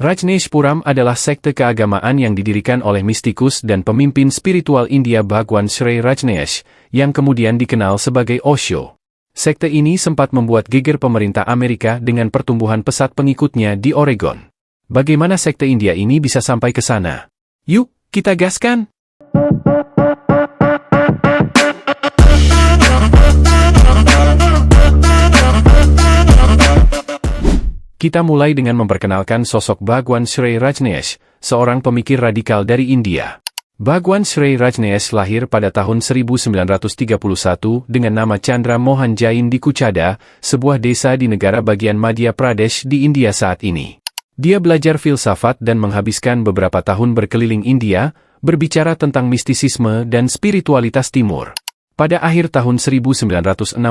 Rajneeshpuram adalah sekte keagamaan yang didirikan oleh mistikus dan pemimpin spiritual India Bhagwan Sri Rajneesh, yang kemudian dikenal sebagai Osho. Sekte ini sempat membuat geger pemerintah Amerika dengan pertumbuhan pesat pengikutnya di Oregon. Bagaimana sekte India ini bisa sampai ke sana? Yuk, kita gaskan! Kita mulai dengan memperkenalkan sosok Bhagwan Sri Rajneesh, seorang pemikir radikal dari India. Bhagwan Sri Rajneesh lahir pada tahun 1931 dengan nama Chandra Mohan Jain di Kuchada, sebuah desa di negara bagian Madhya Pradesh di India saat ini. Dia belajar filsafat dan menghabiskan beberapa tahun berkeliling India, berbicara tentang mistisisme dan spiritualitas timur. Pada akhir tahun 1960,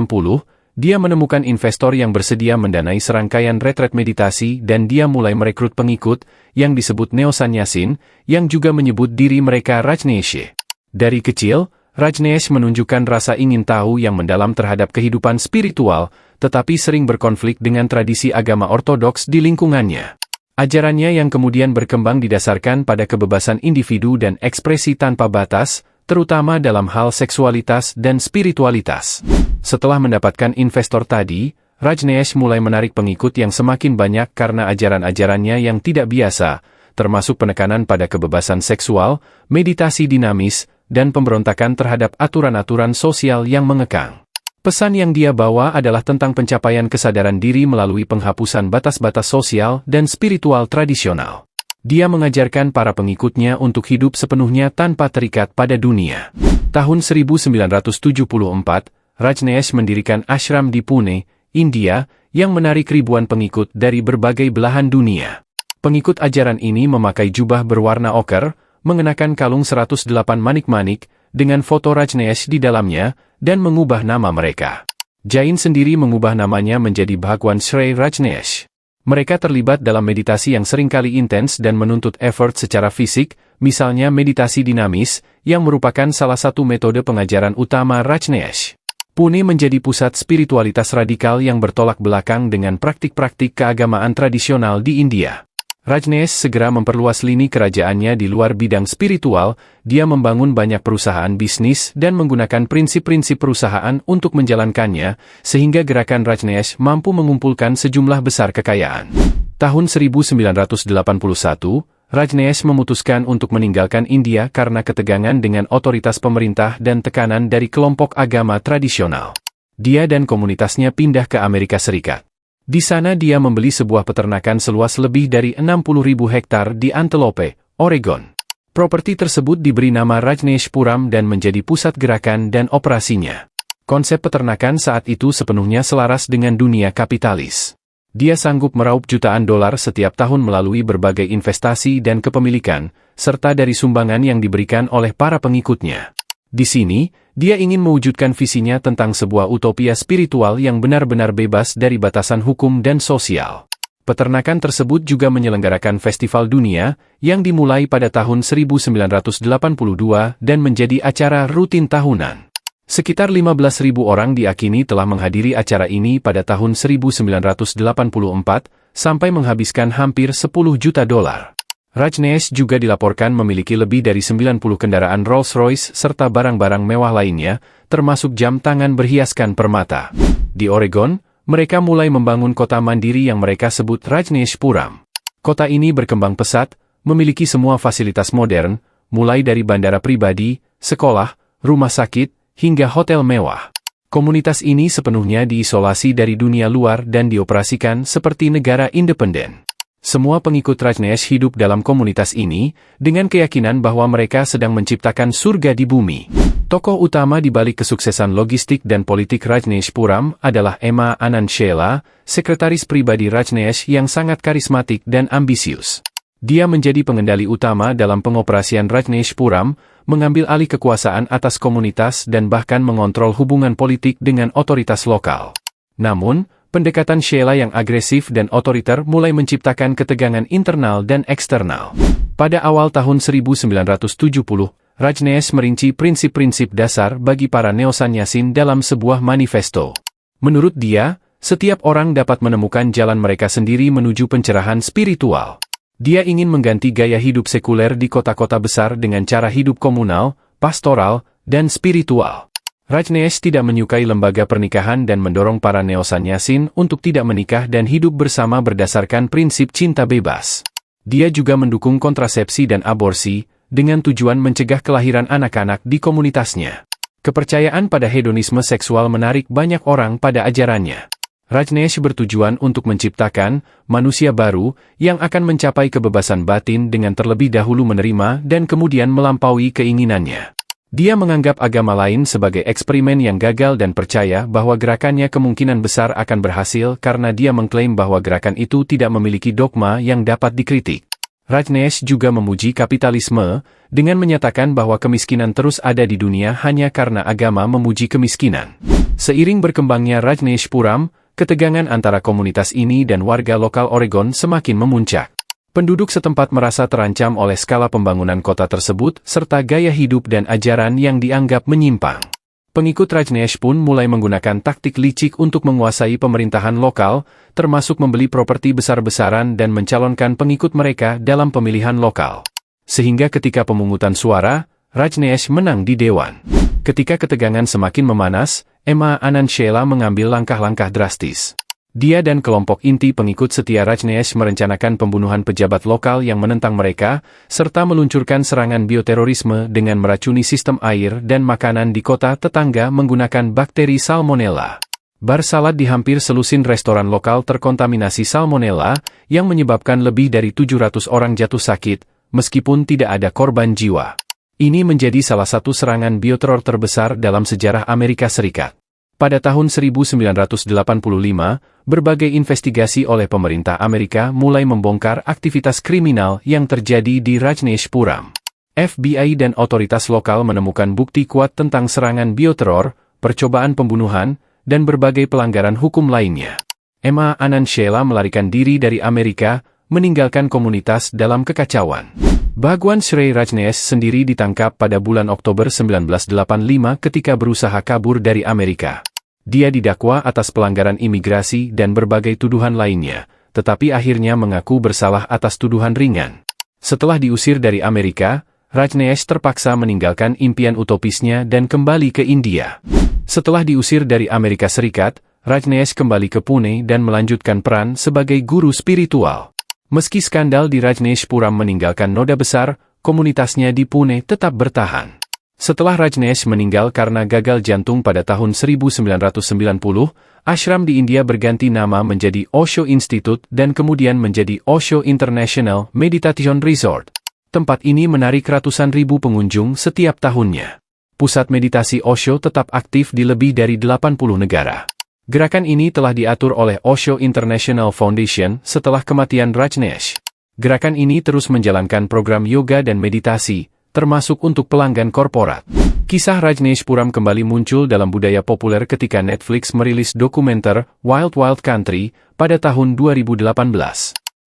dia menemukan investor yang bersedia mendanai serangkaian retret meditasi dan dia mulai merekrut pengikut, yang disebut Neo-Sannyasin, yang juga menyebut diri mereka Rajneesh. Dari kecil, Rajneesh menunjukkan rasa ingin tahu yang mendalam terhadap kehidupan spiritual, tetapi sering berkonflik dengan tradisi agama ortodoks di lingkungannya. Ajarannya yang kemudian berkembang didasarkan pada kebebasan individu dan ekspresi tanpa batas, terutama dalam hal seksualitas dan spiritualitas. Setelah mendapatkan investor tadi, Rajneesh mulai menarik pengikut yang semakin banyak karena ajaran-ajarannya yang tidak biasa, termasuk penekanan pada kebebasan seksual, meditasi dinamis, dan pemberontakan terhadap aturan-aturan sosial yang mengekang. Pesan yang dia bawa adalah tentang pencapaian kesadaran diri melalui penghapusan batas-batas sosial dan spiritual tradisional. Dia mengajarkan para pengikutnya untuk hidup sepenuhnya tanpa terikat pada dunia. Tahun 1974, Rajneesh mendirikan ashram di Pune, India, yang menarik ribuan pengikut dari berbagai belahan dunia. Pengikut ajaran ini memakai jubah berwarna oker, mengenakan kalung 108 manik-manik, dengan foto Rajneesh di dalamnya, dan mengubah nama mereka. Jain sendiri mengubah namanya menjadi Bhagwan Sri Rajneesh. Mereka terlibat dalam meditasi yang seringkali intens dan menuntut effort secara fisik, misalnya meditasi dinamis, yang merupakan salah satu metode pengajaran utama Rajneesh. Pune menjadi pusat spiritualitas radikal yang bertolak belakang dengan praktik-praktik keagamaan tradisional di India. Rajneesh segera memperluas lini kerajaannya di luar bidang spiritual, dia membangun banyak perusahaan bisnis dan menggunakan prinsip-prinsip perusahaan untuk menjalankannya, sehingga gerakan Rajneesh mampu mengumpulkan sejumlah besar kekayaan. Tahun 1981, Rajneesh memutuskan untuk meninggalkan India karena ketegangan dengan otoritas pemerintah dan tekanan dari kelompok agama tradisional. Dia dan komunitasnya pindah ke Amerika Serikat. Di sana dia membeli sebuah peternakan seluas lebih dari 60.000 hektar di Antelope, Oregon. Properti tersebut diberi nama Rajneeshpuram dan menjadi pusat gerakan dan operasinya. Konsep peternakan saat itu sepenuhnya selaras dengan dunia kapitalis. Dia sanggup meraup jutaan dolar setiap tahun melalui berbagai investasi dan kepemilikan, serta dari sumbangan yang diberikan oleh para pengikutnya. Di sini, dia ingin mewujudkan visinya tentang sebuah utopia spiritual yang benar-benar bebas dari batasan hukum dan sosial. Peternakan tersebut juga menyelenggarakan festival dunia, yang dimulai pada tahun 1982 dan menjadi acara rutin tahunan. Sekitar 15.000 orang diakini telah menghadiri acara ini pada tahun 1984, sampai menghabiskan hampir 10 juta dolar. Rajneesh juga dilaporkan memiliki lebih dari 90 kendaraan Rolls-Royce serta barang-barang mewah lainnya, termasuk jam tangan berhiaskan permata. Di Oregon, mereka mulai membangun kota mandiri yang mereka sebut Rajneeshpuram. Kota ini berkembang pesat, memiliki semua fasilitas modern, mulai dari bandara pribadi, sekolah, rumah sakit, hingga hotel mewah. Komunitas ini sepenuhnya diisolasi dari dunia luar dan dioperasikan seperti negara independen. Semua pengikut Rajneesh hidup dalam komunitas ini, dengan keyakinan bahwa mereka sedang menciptakan surga di bumi. Tokoh utama di balik kesuksesan logistik dan politik Rajneeshpuram adalah Emma Anand Sheela, sekretaris pribadi Rajneesh yang sangat karismatik dan ambisius. Dia menjadi pengendali utama dalam pengoperasian Rajneeshpuram, mengambil alih kekuasaan atas komunitas dan bahkan mengontrol hubungan politik dengan otoritas lokal. Namun, pendekatan Sheela yang agresif dan otoriter mulai menciptakan ketegangan internal dan eksternal. Pada awal tahun 1970, Rajneesh merinci prinsip-prinsip dasar bagi para Neo-Sannyasin dalam sebuah manifesto. Menurut dia, setiap orang dapat menemukan jalan mereka sendiri menuju pencerahan spiritual. Dia ingin mengganti gaya hidup sekuler di kota-kota besar dengan cara hidup komunal, pastoral, dan spiritual. Rajneesh tidak menyukai lembaga pernikahan dan mendorong para neosanyasin untuk tidak menikah dan hidup bersama berdasarkan prinsip cinta bebas. Dia juga mendukung kontrasepsi dan aborsi, dengan tujuan mencegah kelahiran anak-anak di komunitasnya. Kepercayaan pada hedonisme seksual menarik banyak orang pada ajarannya. Rajneesh bertujuan untuk menciptakan manusia baru yang akan mencapai kebebasan batin dengan terlebih dahulu menerima dan kemudian melampaui keinginannya. Dia menganggap agama lain sebagai eksperimen yang gagal dan percaya bahwa gerakannya kemungkinan besar akan berhasil karena dia mengklaim bahwa gerakan itu tidak memiliki dogma yang dapat dikritik. Rajneesh juga memuji kapitalisme, dengan menyatakan bahwa kemiskinan terus ada di dunia hanya karena agama memuji kemiskinan. Seiring berkembangnya Rajneeshpuram, ketegangan antara komunitas ini dan warga lokal Oregon semakin memuncak. Penduduk setempat merasa terancam oleh skala pembangunan kota tersebut, serta gaya hidup dan ajaran yang dianggap menyimpang. Pengikut Rajneesh pun mulai menggunakan taktik licik untuk menguasai pemerintahan lokal, termasuk membeli properti besar-besaran dan mencalonkan pengikut mereka dalam pemilihan lokal. Sehingga ketika pemungutan suara, Rajneesh menang di dewan. Ketika ketegangan semakin memanas, Ma Anand Sheela mengambil langkah-langkah drastis. Dia dan kelompok inti pengikut setia Rajneesh merencanakan pembunuhan pejabat lokal yang menentang mereka, serta meluncurkan serangan bioterorisme dengan meracuni sistem air dan makanan di kota tetangga menggunakan bakteri Salmonella. Bar salad di hampir selusin restoran lokal terkontaminasi Salmonella, yang menyebabkan lebih dari 700 orang jatuh sakit, meskipun tidak ada korban jiwa. Ini menjadi salah satu serangan bioteror terbesar dalam sejarah Amerika Serikat. Pada tahun 1985, berbagai investigasi oleh pemerintah Amerika mulai membongkar aktivitas kriminal yang terjadi di Rajneeshpuram. FBI dan otoritas lokal menemukan bukti kuat tentang serangan bioteror, percobaan pembunuhan, dan berbagai pelanggaran hukum lainnya. Ma Anand Sheela melarikan diri dari Amerika, meninggalkan komunitas dalam kekacauan. Bhagwan Shrey Rajneesh sendiri ditangkap pada bulan Oktober 1985 ketika berusaha kabur dari Amerika. Dia didakwa atas pelanggaran imigrasi dan berbagai tuduhan lainnya, tetapi akhirnya mengaku bersalah atas tuduhan ringan. Setelah diusir dari Amerika, Rajneesh terpaksa meninggalkan impian utopisnya dan kembali ke India. Setelah diusir dari Amerika Serikat, Rajneesh kembali ke Pune dan melanjutkan peran sebagai guru spiritual. Meski skandal di Rajneeshpuram meninggalkan noda besar, komunitasnya di Pune tetap bertahan. Setelah Rajneesh meninggal karena gagal jantung pada tahun 1990, ashram di India berganti nama menjadi Osho Institute dan kemudian menjadi Osho International Meditation Resort. Tempat ini menarik ratusan ribu pengunjung setiap tahunnya. Pusat meditasi Osho tetap aktif di lebih dari 80 negara. Gerakan ini telah diatur oleh Osho International Foundation setelah kematian Rajneesh. Gerakan ini terus menjalankan program yoga dan meditasi, termasuk untuk pelanggan korporat. Kisah Rajneeshpuram kembali muncul dalam budaya populer ketika Netflix merilis dokumenter Wild Wild Country pada tahun 2018.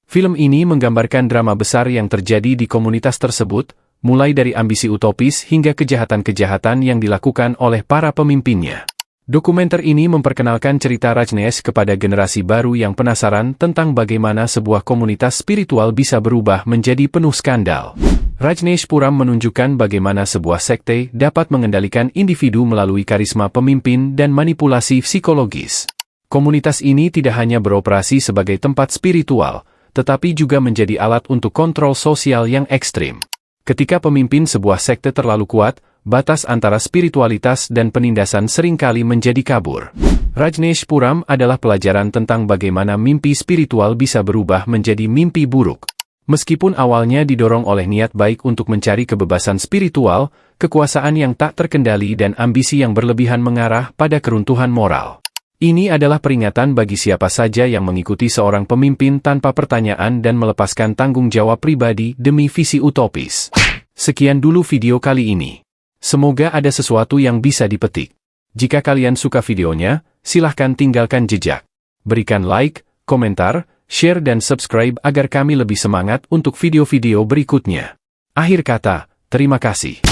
Film ini menggambarkan drama besar yang terjadi di komunitas tersebut, mulai dari ambisi utopis hingga kejahatan-kejahatan yang dilakukan oleh para pemimpinnya. Dokumenter ini memperkenalkan cerita Rajneesh kepada generasi baru yang penasaran tentang bagaimana sebuah komunitas spiritual bisa berubah menjadi penuh skandal. Rajneeshpuram menunjukkan bagaimana sebuah sekte dapat mengendalikan individu melalui karisma pemimpin dan manipulasi psikologis. Komunitas ini tidak hanya beroperasi sebagai tempat spiritual, tetapi juga menjadi alat untuk kontrol sosial yang ekstrim. Ketika pemimpin sebuah sekte terlalu kuat, batas antara spiritualitas dan penindasan seringkali menjadi kabur. Rajneeshpuram adalah pelajaran tentang bagaimana mimpi spiritual bisa berubah menjadi mimpi buruk. Meskipun awalnya didorong oleh niat baik untuk mencari kebebasan spiritual, kekuasaan yang tak terkendali dan ambisi yang berlebihan mengarah pada keruntuhan moral. Ini adalah peringatan bagi siapa saja yang mengikuti seorang pemimpin tanpa pertanyaan dan melepaskan tanggung jawab pribadi demi visi utopis. Sekian dulu video kali ini. Semoga ada sesuatu yang bisa dipetik. Jika kalian suka videonya, silahkan tinggalkan jejak. Berikan like, komentar, share dan subscribe agar kami lebih semangat untuk video-video berikutnya. Akhir kata, terima kasih.